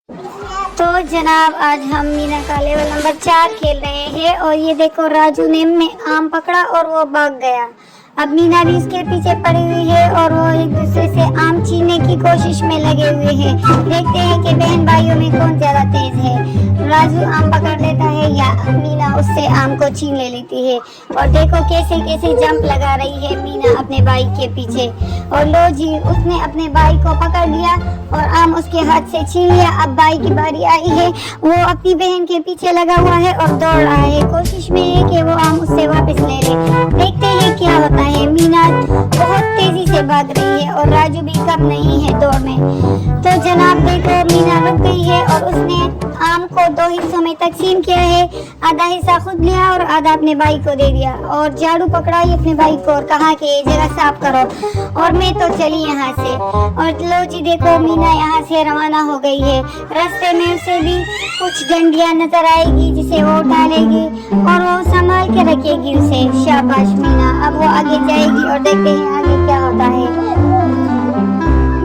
تو جناب آج ہم مینا کا لیول نمبر 4 کھیل رہے ہیں اور یہ دیکھو راجو نے آم پکڑا اور وہ بھاگ گیا. اب مینا بھی اس کے پیچھے پڑی ہوئی ہے اور وہ ایک دوسرے سے آم چھیننے کی کوشش میں لگے ہوئے ہیں. دیکھتے ہیں کہ بہن بھائیوں میں کون زیادہ تیز ہے. راجو آم پکڑ لیتا ہے یا مینا اس سے آم کو چھین لے لیتی ہے. اور دیکھو کیسے کیسے جمپ لگا رہی ہے مینا اپنے بھائی کے پیچھے. اور لو جی اس نے اپنے بھائی کو پکڑ لیا اور آم اس کے ہاتھ سے چھین لیا. اب بھائی کی باری آئی ہے. وہ اپنی بہن کے پیچھے لگا ہوا ہے اور دوڑ رہا ہے. کوشش میں ہے کہ وہ آم اس سے واپس لے لے. دیکھتے ہیں کیا ہوتا ہے. مینا بہت تیزی سے بھاگ رہی ہے اور راجو بھی کم نہیں ہے دوڑ میں. تو جناب دیکھو مینا رک گئی ہے اور اس نے آم کو 2 حصوں میں تقسیم کیا ہے. آدھا حصہ خود لیا اور آدھا اپنے بھائی کو دے دیا اور جھاڑو پکڑائی اپنے بھائی کو اور کہا کہ یہ جگہ صاف کرو اور میں تو چلی یہاں سے. اور لو جی دیکھو مینا یہاں سے روانہ ہو گئی ہے. راستے میں اسے بھی کچھ ڈنڈیاں نظر آئے گی جسے وہ اٹھالے گی اور وہ سنبھال کے رکھے گی اسے. شاباش مینا. اب وہ آگے جائے گی اور دیکھتے ہیں آگے کیا ہوتا ہے.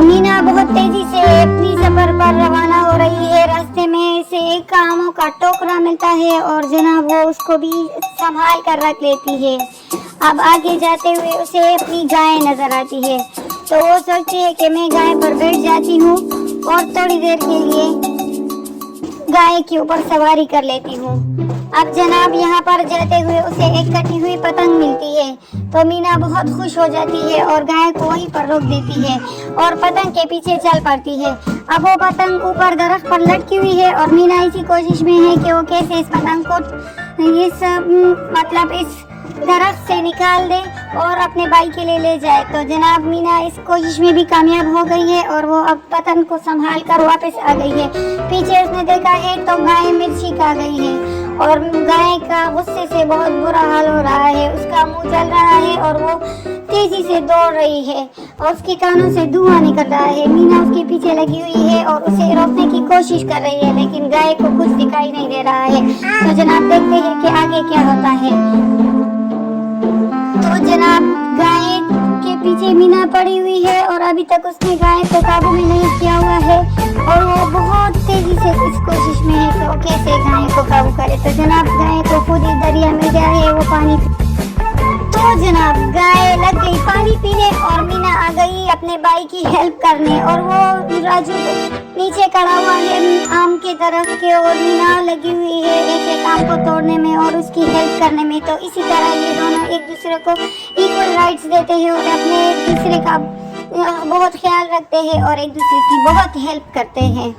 مینا بہت تیزی سے اپنی سفر پر روانہ ہو رہی ہے. راستے میں اسے ایک آموں کا ٹوکرا ملتا ہے اور جناب وہ اس کو بھی سنبھال کر رکھ لیتی ہے. اب آگے جاتے ہوئے اسے اپنی گائے نظر آتی ہے تو وہ سوچتی ہے کہ میں گائے پر بیٹھ جاتی ہوں اور تھوڑی دیر کے لیے گائے کے اوپر سواری کر لیتی ہوں. اب جناب یہاں پر جاتے ہوئے اسے ایک کٹی ہوئی پتنگ ملتی ہے تو مینا بہت خوش ہو جاتی ہے اور گائے کو وہیں پر روک دیتی ہے اور پتنگ کے پیچھے چل پڑتی ہے. اب وہ پتنگ اوپر درخت پر لٹکی ہوئی ہے اور مینا اسی کوشش میں ہے کہ وہ کیسے اس پتنگ کو اس درخت سے نکال دے اور اپنے بھائی کے لیے لے جائے. تو جناب مینا اس کوشش میں بھی کامیاب ہو گئی ہے اور وہ اب پتنگ کو سنبھال کر واپس آ گئی ہے. پیچھے اس نے دیکھا ہے تو گائے مرچی کھا گئی ہے اور گائے کا غصے سے بہت برا حال ہو رہا ہے. اس کا منہ جل رہا ہے اور وہ تیزی سے دوڑ رہی ہے اور اس کے کانوں سے دھواں نکل رہا ہے. مینا اس کے پیچھے لگی ہوئی ہے اور اسے روکنے کی کوشش کر رہی ہے لیکن گائے کو کچھ دکھائی نہیں دے رہا ہے. تو جناب دیکھتے ہیں کہ آگے کیا ہوتا ہے. تو جناب گائے کے پیچھے مینا پڑی ہوئی ہے اور ابھی تک اس نے گائے کو قابو میں نہیں کیا ہوا ہے اور وہ بہت تیزی سے اس کوشش میں ہے کہ وہ کیسے گائے کو قابو کرے. تو جناب گائے کو خود ہی دریا میں گیا ہے وہ پانی. تو جناب گائے لگ گئی پانی پینے اور مینا آ گئی اپنے بھائی کی ہیلپ کرنے اور وہ راجو نیچے کھڑا ہوا ہے آم کے درخت کے اور مینا لگی ہوئی ہے ایک ایک آم کو توڑنے میں اور اس کی ہیلپ کرنے میں. تو اسی طرح یہ دونوں ایک دوسرے کو ایکول رائٹس دیتے ہیں اور اپنے ایک دوسرے کا بہت خیال رکھتے ہیں اور ایک دوسرے کی بہت ہیلپ کرتے ہیں.